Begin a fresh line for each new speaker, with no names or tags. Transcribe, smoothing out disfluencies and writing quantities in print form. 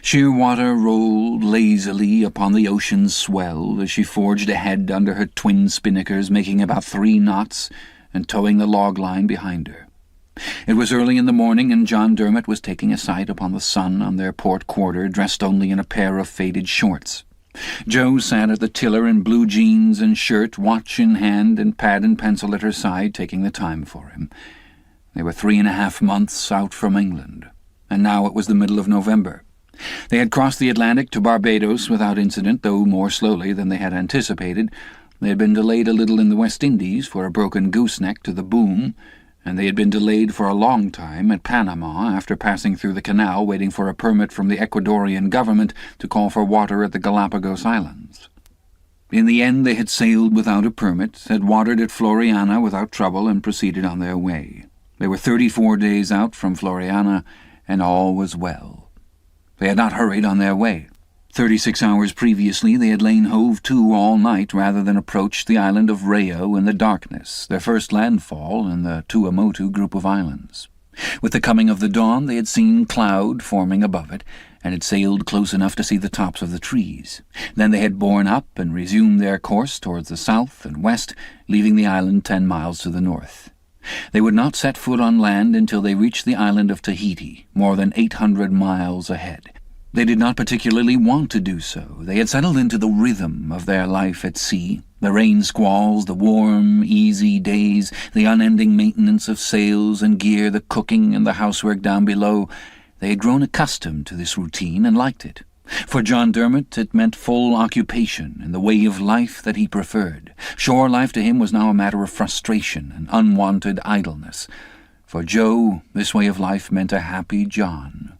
Shearwater rolled lazily upon the ocean's swell as she forged ahead under her twin spinnakers, making about 3 knots and towing the log line behind her. It was early in the morning, and John Dermot was taking a sight upon the sun on their port quarter, dressed only in a pair of faded shorts. Joe sat at the tiller in blue jeans and shirt, watch in hand and pad and pencil at her side, taking the time for him. They were 3.5 months out from England, and now it was the middle of November. They had crossed the Atlantic to Barbados without incident, though more slowly than they had anticipated. They had been delayed a little in the West Indies for a broken gooseneck to the boom, and they had been delayed for a long time at Panama after passing through the canal waiting for a permit from the Ecuadorian government to call for water at the Galapagos Islands. In the end they had sailed without a permit, had watered at Floriana without trouble, and proceeded on their way. They were 34 days out from Floriana, and all was well. They had not hurried on their way. 36 hours previously they had lain hove to all night rather than approach the island of Rayo in the darkness, their first landfall in the Tuamotu group of islands. With the coming of the dawn they had seen cloud forming above it, and had sailed close enough to see the tops of the trees. Then they had borne up and resumed their course towards the south and west, leaving the island 10 miles to the north. They would not set foot on land until they reached the island of Tahiti, more than 800 miles ahead. They did not particularly want to do so. They had settled into the rhythm of their life at sea, the rain squalls, the warm, easy days, the unending maintenance of sails and gear, the cooking and the housework down below. They had grown accustomed to this routine and liked it. For John Dermot it meant full occupation and the way of life that he preferred. Shore life to him was now a matter of frustration and unwanted idleness. For Joe, this way of life meant a happy John.